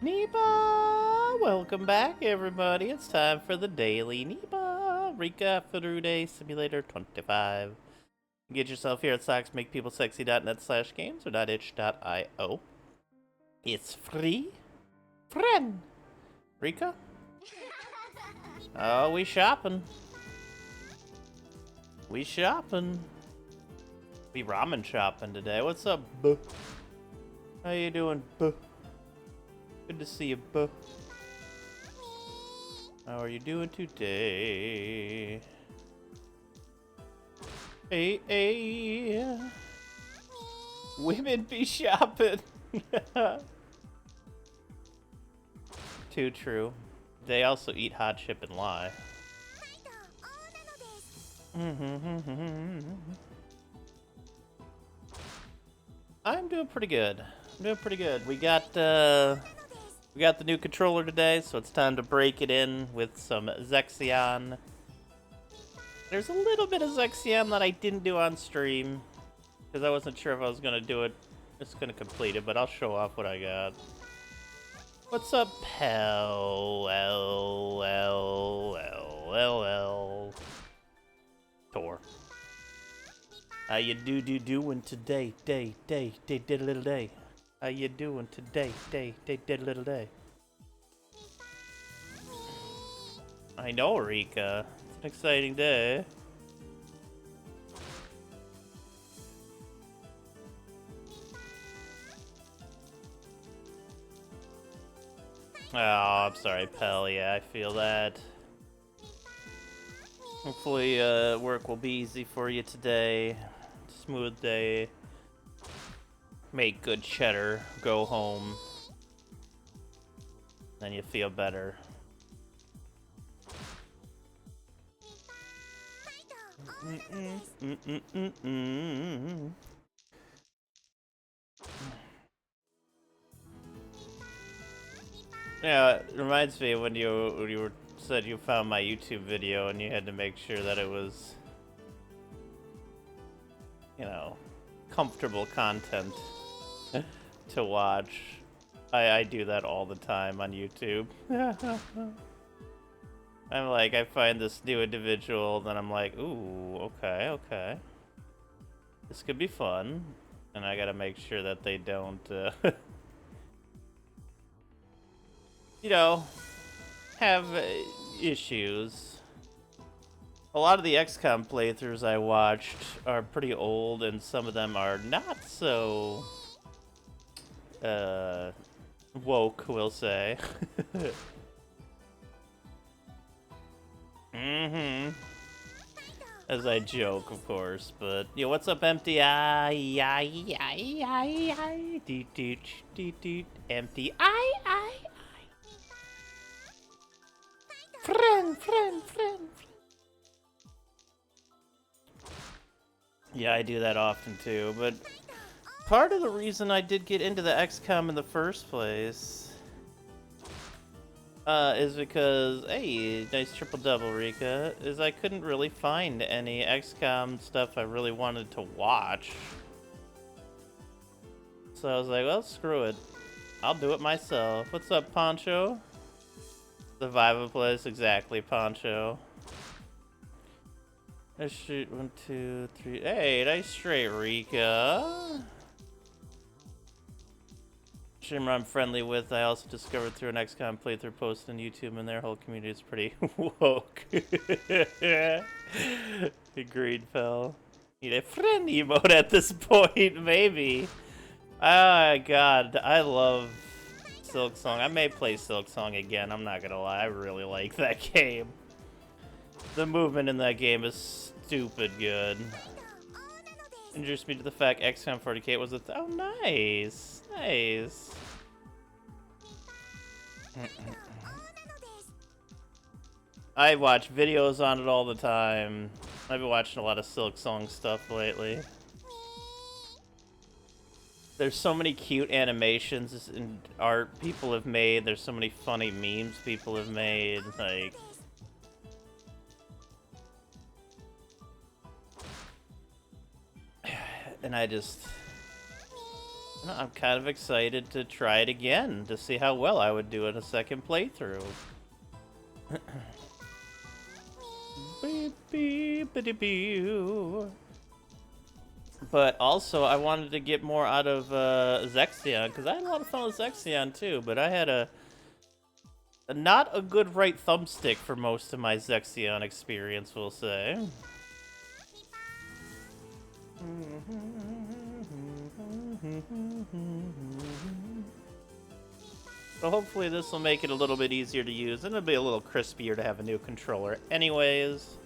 Nipah! Welcome back, everybody. It's time for the Daily Nipah Recap for Day Simulator 25. Get yourself here at socksmakepeoplesexy.net/games or .itch.io. It's free. Friend! Rika? Oh, we shopping. We shopping. We ramen shopping today. What's up, buh? How you doing, buh? Good to see you, buh. How are you doing today? Hey, hey. Women be shopping. Too true. They also eat hot chip and lie. I'm doing pretty good. We got the new controller today, so it's time to break it in with some Zexion. There's a little bit of Zexion that I didn't do on stream because I wasn't sure if I was gonna do it. Just gonna complete it, but I'll show off what I got. What's up, pal? L. Tor. How you doing today? Day, little day. How you doing today? Day, little day. I know, Rika. It's an exciting day. Oh, I'm sorry, pal. Yeah, I feel that. Hopefully, work will be easy for you today. Smooth day. Make good cheddar. Go home. Then you feel better. Yeah, it reminds me when you said you found my YouTube video and you had to make sure that it was, you know, comfortable content to watch. I do that all the time on YouTube. I'm like, I find this new individual, then I'm like, ooh, okay. This could be fun. And I gotta make sure that they don't, you know, have issues. A lot of the XCOM playthroughs I watched are pretty old, and some of them are not so, woke, we'll say. As I joke, of course, but yeah, what's up, empty empty friend. Yeah, I do that often too, but part of the reason I did get into the XCOM in the first place is because, hey, nice triple double, Rika, is I couldn't really find any XCOM stuff I really wanted to watch. So I was like, well, screw it. I'll do it myself. What's up, Poncho? The vibe of place, exactly, Poncho. Let's shoot 1, 2, 3. Hey, nice straight, Rika. Streamer I'm friendly with, I also discovered through an XCOM playthrough post on YouTube, and their whole community is pretty woke. Agreed, pal. Need a friend emote at this point, maybe. Ah, God, I love Silk Song. I may play Silk Song again, I'm not gonna lie. I really like that game. The movement in that game is stupid good. Introduced me to the fact XCOM 40K was oh, nice. Nice. I watch videos on it all the time. I've been watching a lot of Silk Song stuff lately. There's so many cute animations and art people have made. There's so many funny memes people have made. Like, and I'm kind of excited to try it again to see how well I would do in a second playthrough. But also, I wanted to get more out of Zexion, because I had a lot of fun with Zexion too, but I had a not a good right thumbstick for most of my Zexion experience, we'll say. So hopefully this will make it a little bit easier to use, and it'll be a little crispier to have a new controller anyways.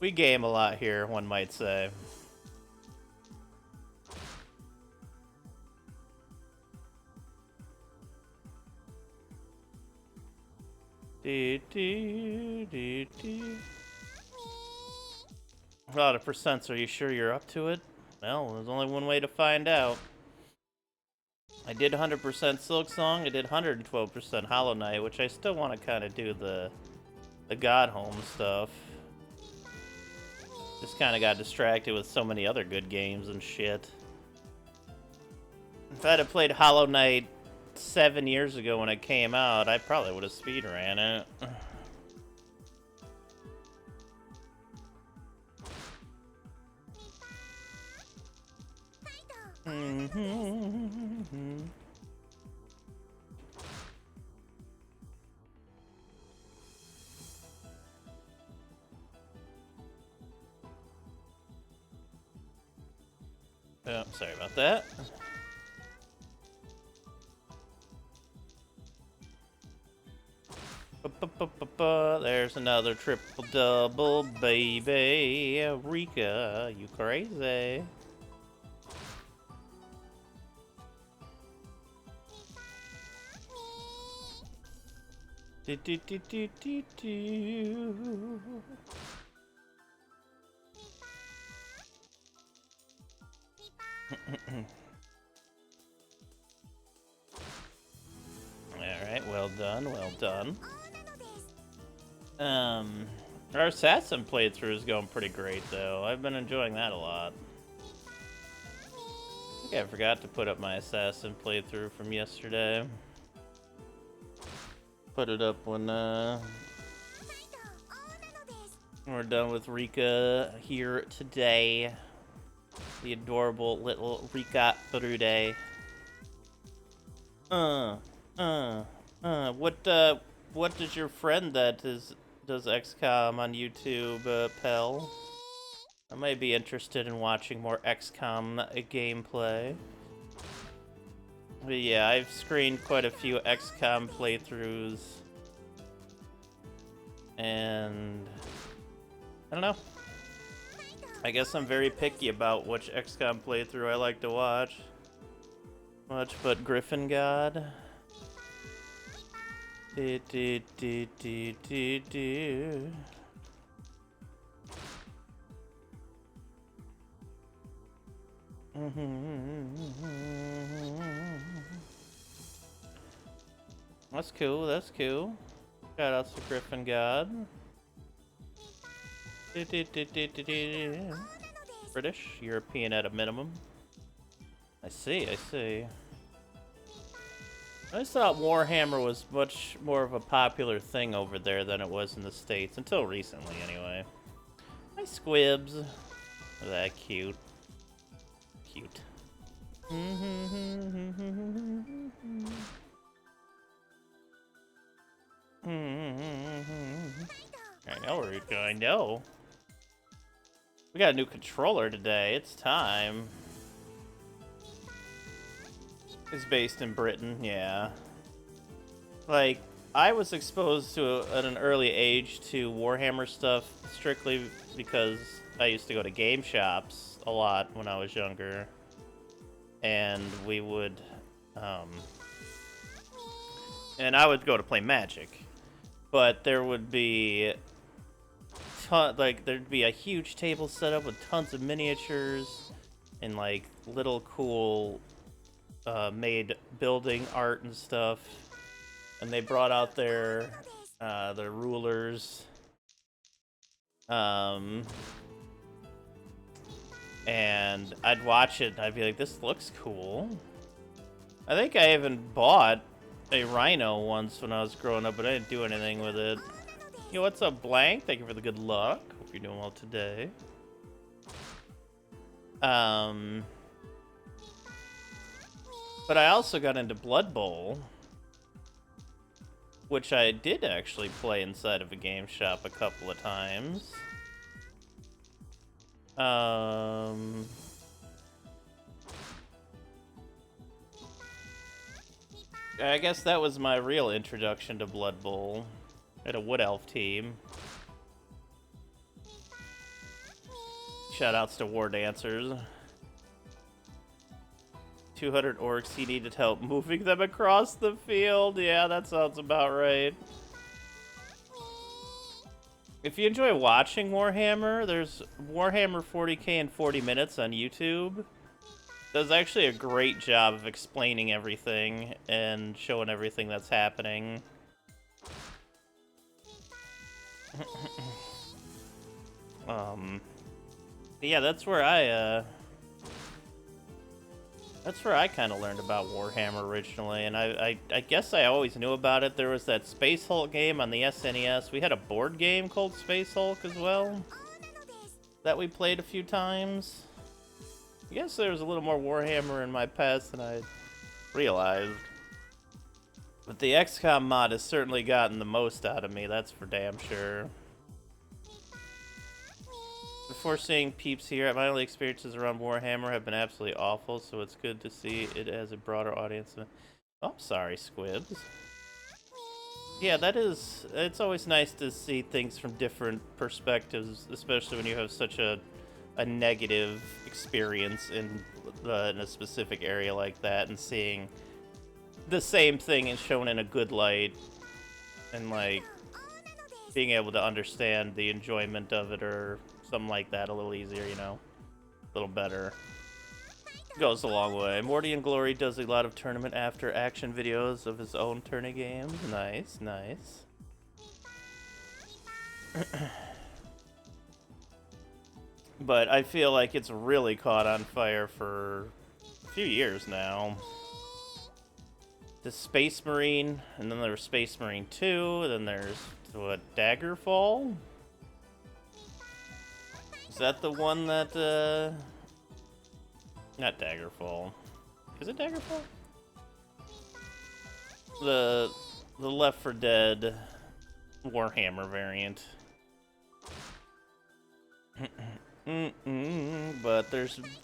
We game a lot here, one might say. A lot of percents, are you sure you're up to it? Well, there's only one way to find out. I did 100% Silksong, I did 112% Hollow Knight, which I still want to kind of do the God Home stuff. Just kind of got distracted with so many other good games and shit. If I had played Hollow Knight 7 years ago when it came out, I probably would have speedran it. Oh, sorry about that. There's another triple double, baby. Rika, you crazy? Do, do, do, do, do, do. Alright, well done, well done. Our Assassin playthrough is going pretty great, though. I've been enjoying that a lot. I think I forgot to put up my Assassin playthrough from yesterday. Put it up when we're done with Rika here today. The adorable little Rika Brude. What does your friend that does XCOM on YouTube, Pell? I might be interested in watching more XCOM gameplay. But yeah, I've screened quite a few XCOM playthroughs. And I don't know. I guess I'm very picky about which XCOM playthrough I like to watch. Much but Griffin God. Do, do, do, do, do, do. That's cool, that's cool. Shout out to Griffin God. British, European at a minimum. I see, I see. I just thought Warhammer was much more of a popular thing over there than it was in the States, until recently anyway. Hi Squibs. Oh, that cute. Cute. I know where you're going. No. We got a new controller today. It's time. It's based in Britain, yeah. Like, I was exposed to, at an early age, to Warhammer stuff strictly because I used to go to game shops a lot when I was younger. And we would, and I would go to play Magic. But there would be, there'd be a huge table set up with tons of miniatures and, like, little cool made building art and stuff, and they brought out their rulers, And I'd watch it and I'd be like, this looks cool. I think I even bought a rhino once when I was growing up, but I didn't do anything with it. Yo, what's up, Blank? Thank you for the good luck. Hope you're doing well today. But I also got into Blood Bowl, which I did actually play inside of a game shop a couple of times. I guess that was my real introduction to Blood Bowl. I had a Wood Elf team. Shoutouts to War Dancers. 200 orcs, he needed help moving them across the field. Yeah, that sounds about right. If you enjoy watching Warhammer, there's Warhammer 40k in 40 minutes on YouTube. Does actually a great job of explaining everything and showing everything that's happening. Yeah, that's where I kind of learned about Warhammer originally, and I guess I always knew about it. There was that Space Hulk game on the SNES. We had a board game called Space Hulk as well that we played a few times. I guess there was a little more Warhammer in my past than I realized. But the XCOM mod has certainly gotten the most out of me, that's for damn sure. Before seeing peeps here, my only experiences around Warhammer have been absolutely awful, so it's good to see it as a broader audience. Oh, I'm sorry, Squibs. Yeah, it's always nice to see things from different perspectives, especially when you have such a negative experience in a specific area like that, and seeing the same thing is shown in a good light, and like being able to understand the enjoyment of it or something like that a little easier, you know, a little better. Goes a long way. Morty and Glory does a lot of tournament after action videos of his own tourney games. Nice, nice. But I feel like it's really caught on fire for a few years now. The Space Marine, and then there's Space Marine 2, and then there's, what, Daggerfall? Is that the one that, not Daggerfall. Is it Daggerfall? The Left 4 Dead Warhammer variant. But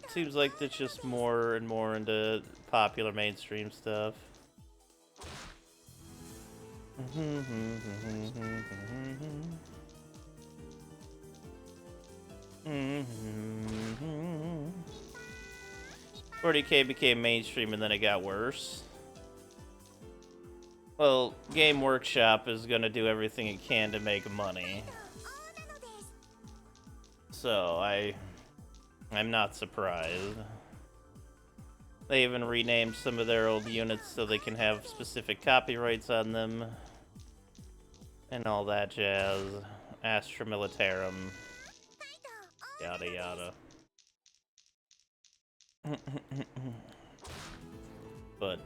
seems like it's just more and more into popular mainstream stuff. Mm-hmm. 40k became mainstream and then it got worse. Well, Game Workshop is gonna do everything it can to make money. So I'm not surprised. They even renamed some of their old units so they can have specific copyrights on them. And all that jazz. Astra Militarum. Yada yada. But,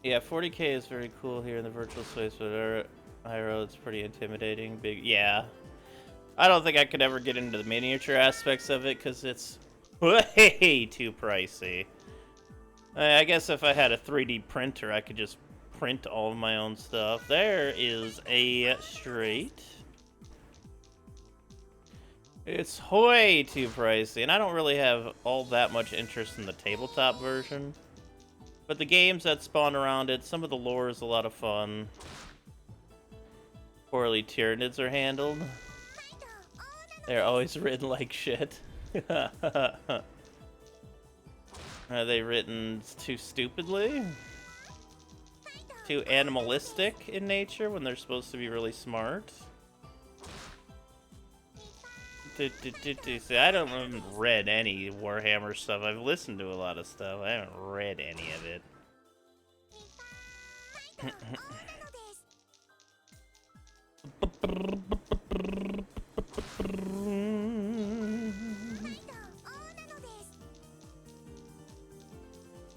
yeah, 40k is very cool here in the virtual space, but IRL it's pretty intimidating. Big, yeah. I don't think I could ever get into the miniature aspects of it because it's way too pricey. I guess if I had a 3D printer, I could just print all of my own stuff. There is a straight. It's way too pricey, and I don't really have all that much interest in the tabletop version. But the games that spawn around it, some of the lore is a lot of fun. Poorly Tyranids are handled. They're always written like shit. Are they written too stupidly? Too animalistic in nature when they're supposed to be really smart? See, I haven't read any Warhammer stuff. I've listened to a lot of stuff. I haven't read any of it.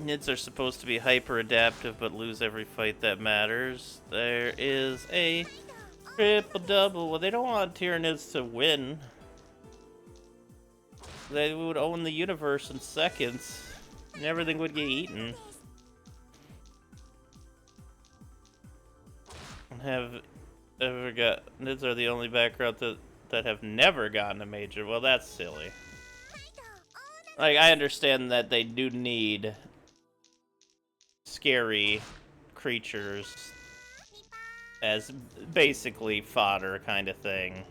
Nids are supposed to be hyper adaptive but lose every fight that matters. There is a triple double. Well, they don't want Tyranids to win. They would own the universe in seconds, and everything would get eaten. Have ever got Nids are the only background that have never gotten a major. Well, that's silly. Like, I understand that they do need scary creatures as basically fodder kind of thing.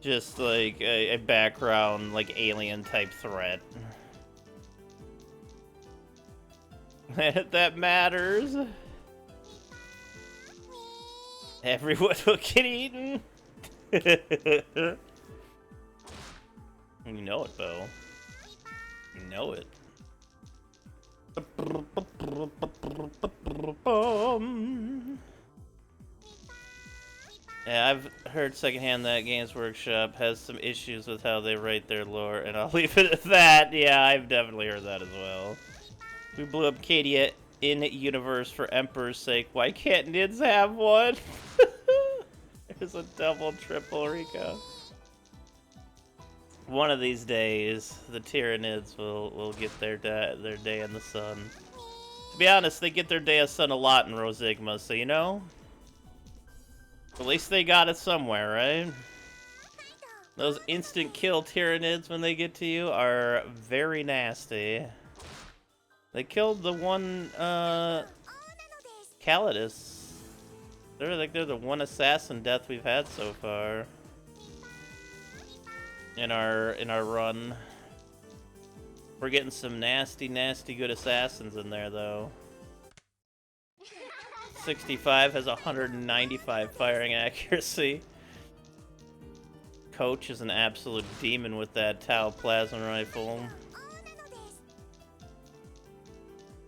Just like a background, like alien type threat. That matters. Everyone will get eaten. You know it, Bo. You know it. Yeah, I've heard secondhand that Games Workshop has some issues with how they write their lore, and I'll leave it at that. Yeah, I've definitely heard that as well. We blew up Cadia in universe for Emperor's sake. Why can't Nids have one? There's a double, triple Rico. One of these days, the Tyranids will get their day in the sun. To be honest, they get their day of sun a lot in Rosigma, so you know? At least they got it somewhere, right? Those instant kill Tyranids when they get to you are very nasty. They killed the one, Calidus. They're the one assassin death we've had so far. In our run. We're getting some nasty good assassins in there, though. 65 has 195 firing accuracy. Coach is an absolute demon with that Tau plasma rifle.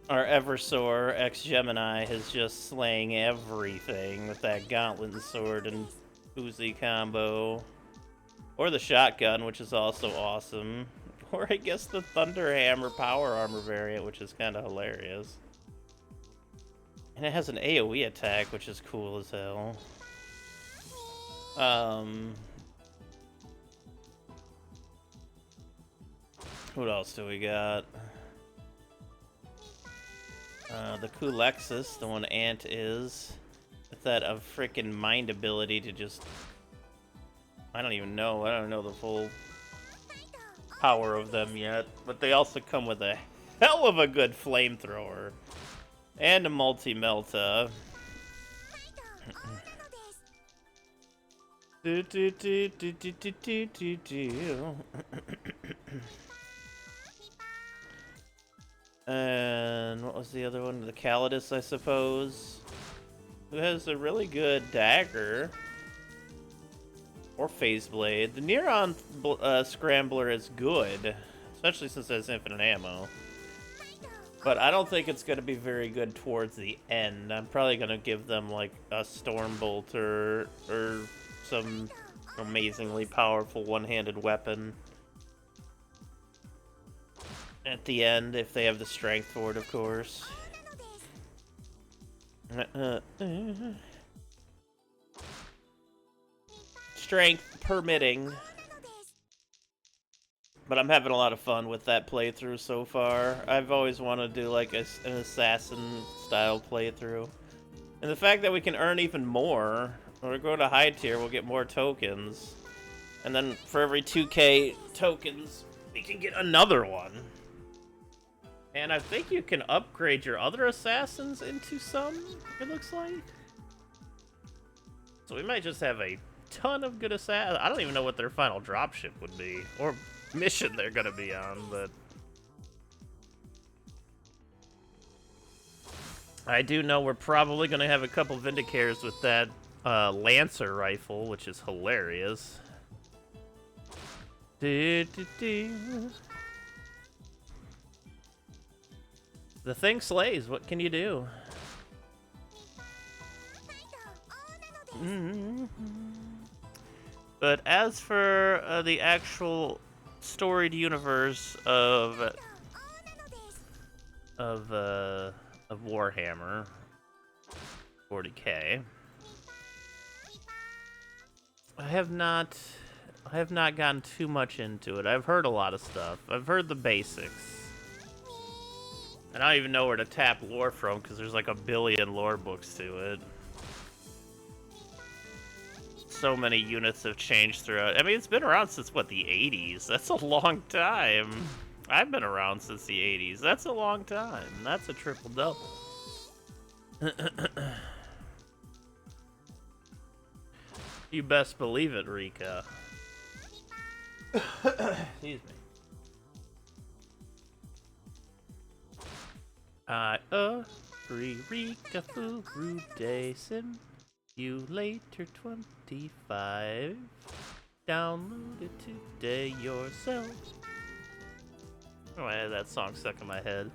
Our Eversor ex-Gemini is just slaying everything with that Gauntlet and Sword and Uzi combo. Or the shotgun, which is also awesome. Or I guess the Thunderhammer power armor variant, which is kind of hilarious. And it has an AoE attack, which is cool as hell. What else do we got? The Kulexus, the one Ant is. With that freaking mind ability to just... I don't even know. I don't know the full power of them yet. But they also come with a hell of a good flamethrower. And a multi-melta. And what was the other one? The Calidus, I suppose. Who has a really good dagger. Or phase blade. The Neuron Scrambler is good. Especially since it has infinite ammo. But I don't think it's going to be very good towards the end. I'm probably going to give them like a Stormbolt or some amazingly powerful one-handed weapon. At the end, if they have the strength for it, of course. Strength permitting. But I'm having a lot of fun with that playthrough so far. I've always wanted to do like an assassin-style playthrough. And the fact that we can earn even more, when we go to high tier, we'll get more tokens. And then for every 2k tokens, we can get another one. And I think you can upgrade your other assassins into some, it looks like. So we might just have a ton of good assassins. I don't even know what their final dropship would be, or mission they're gonna be on, but... I do know we're probably gonna have a couple Vindicators with that Lancer rifle, which is hilarious. The thing slays, what can you do? But as for the actual storied universe of of Warhammer 40K. I have not gotten too much into it. I've heard a lot of stuff. I've heard the basics. And I don't even know where to tap lore from because there's like a billion lore books to it. So many units have changed throughout. I mean, it's been around since, what, the 80s? That's a long time. I've been around since the 80s. That's a long time. That's a triple-double. You best believe it, Rika. Excuse me. I agree, Rika Furude Simulator 25. Download it today yourself. Oh, I had that song stuck in my head.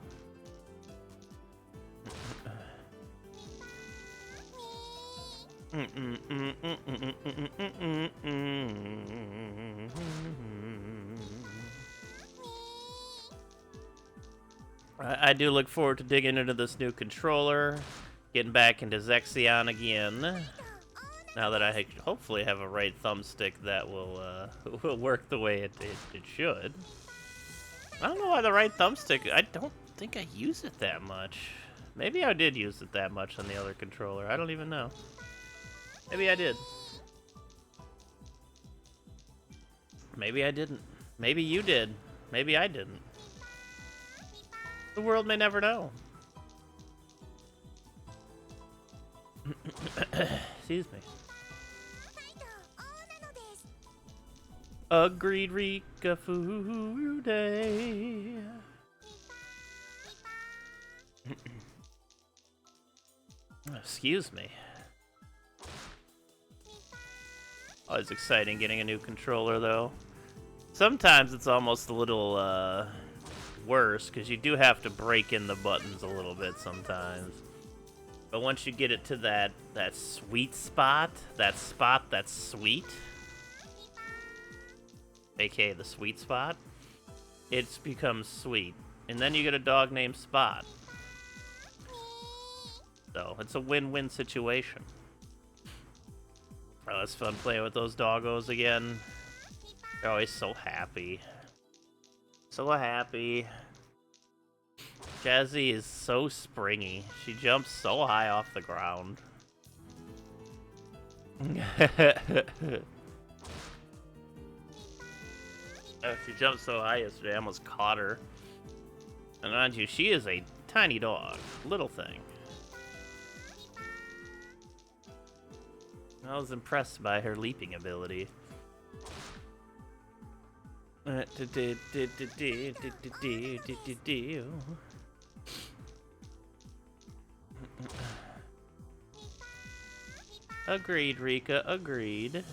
I do look forward to digging into this new controller, getting back into Zexion again. Now that I hopefully have a right thumbstick that will work the way it should. I don't know why the right thumbstick, I don't think I use it that much. Maybe I did use it that much on the other controller. I don't even know. Maybe I did. Maybe I didn't. Maybe you did. Maybe I didn't. The world may never know. Excuse me. Agreed, Rika Furude. Excuse me. Always exciting getting a new controller, though. Sometimes it's almost a little worse, because you do have to break in the buttons a little bit sometimes. But once you get it to that sweet spot, that spot that's sweet, aka the sweet spot, it's becomes sweet. And then you get a dog named Spot. So it's a win-win situation. Oh, it's fun playing with those doggos again. They're always so happy. So happy. Jazzy is so springy. She jumps so high off the ground. She jumped so high yesterday, I almost caught her. And mind you, she is a tiny dog. Little thing. I was impressed by her leaping ability. Agreed, Rika, agreed.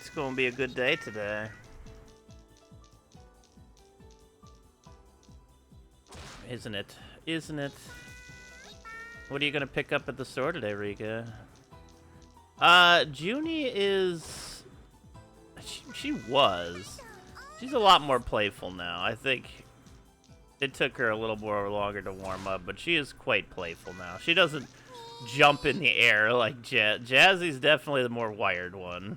It's gonna be a good day today. Isn't it? Isn't it? What are you gonna pick up at the store today, Rika? Junie is... She's a lot more playful now. I think it took her a little more longer to warm up, but she is quite playful now. She doesn't jump in the air like Jazzy's definitely the more wired one.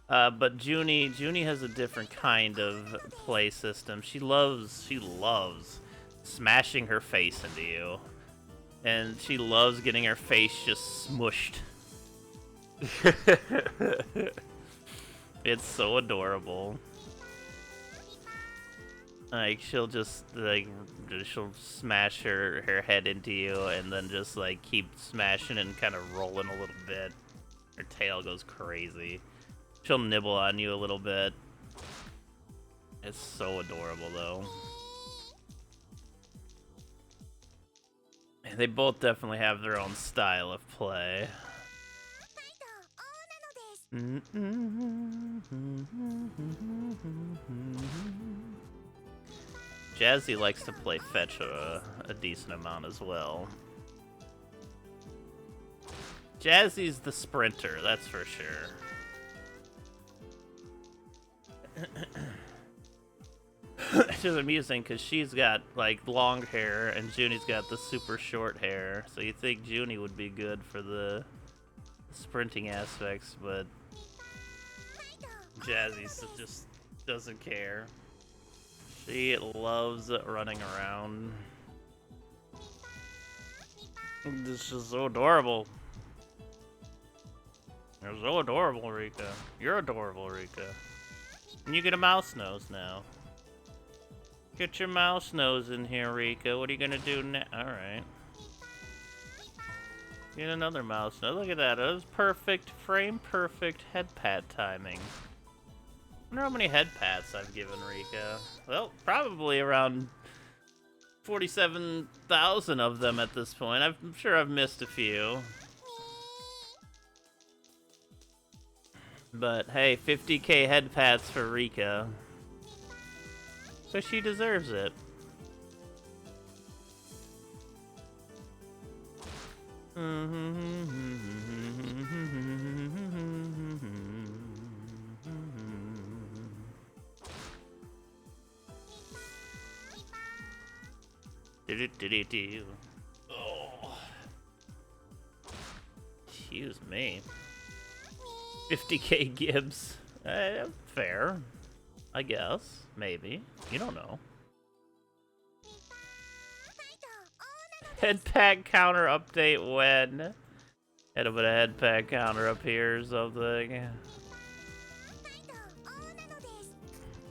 But Junie has a different kind of play system. She loves smashing her face into you. And she loves getting her face just smushed. It's so adorable. Like, she'll just, like, she'll smash her head into you and then just, like, keep smashing and kind of rolling a little bit. Her tail goes crazy. She'll nibble on you a little bit. It's so adorable, though. They both definitely have their own style of play. Jazzy likes to play fetch a decent amount as well. Jazzy's the sprinter, that's for sure. It's just amusing because she's got like long hair and Junie's got the super short hair. So you think Junie would be good for the sprinting aspects, but Jazzy just doesn't care. She loves running around. This is so adorable. You're so adorable, Rika. You're adorable, Rika. And you get a mouse nose now. Get your mouse nose in here, Rika. What are you gonna do now? Alright. Get another mouse nose. Look at that. That was perfect, frame perfect head pat timing. I wonder how many head pats I've given Rika. Well, probably around 47,000 of them at this point. I'm sure I've missed a few. But hey, 50k head pats for Rika. So she deserves it. Oh. Excuse me. 50k Gibbs. Fair. I guess. Maybe. You don't know. Head pack counter update when? Had a bit of head pack counter up here or something.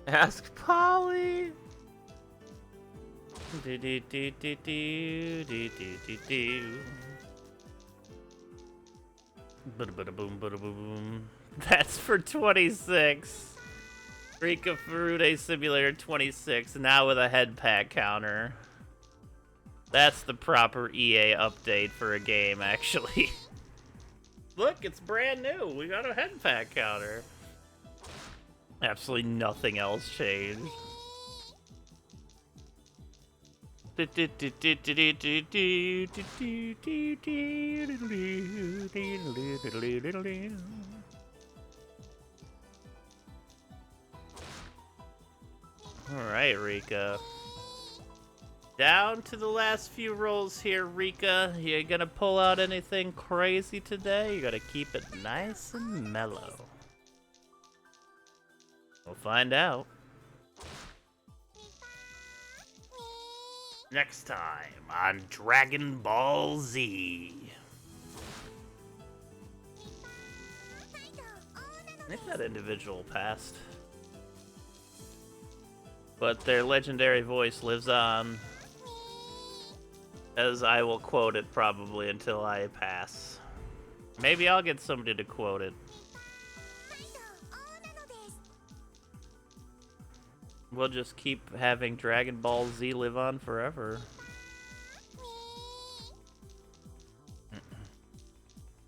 Ask Polly. Do do do do do do do do. Bada bada boom bada boom. That's for 26. Rika Furude Simulator 26, now with a head pack counter. That's the proper EA update for a game, actually. Look, it's brand new. We got a head pack counter. Absolutely nothing else changed. Alright, Rika. Down to the last few rolls here, Rika. You gonna pull out anything crazy today? You gotta keep it nice and mellow. We'll find out. Next time on Dragon Ball Z. I think that individual passed. But their legendary voice lives on, as I will quote it probably until I pass. Maybe I'll get somebody to quote it. We'll just keep having Dragon Ball Z live on forever.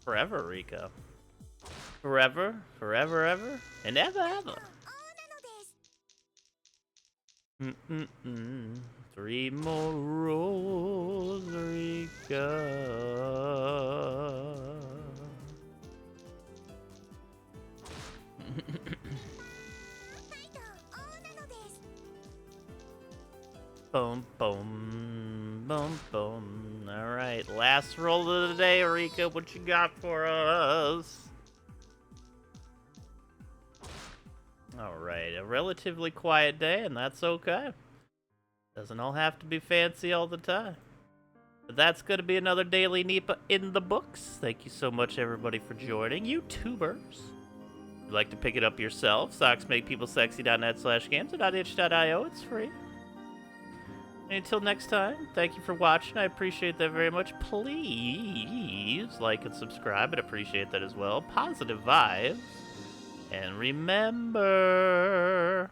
Forever, Rika. Forever, forever, ever, and ever, ever. 3 more rolls, Rika. Boom, boom, boom, boom. Alright, last roll of the day, Rika. What you got for us? Alright, a relatively quiet day, and that's okay. Doesn't all have to be fancy all the time. But that's going to be another Daily Nipah in the books. Thank you so much, everybody, for joining. YouTubers. If you'd like to pick it up yourself, socksmakepeoplesexy.net/games.itch.io. It's free. And until next time, thank you for watching. I appreciate that very much. Please like and subscribe. I'd appreciate that as well. Positive vibes. And remember...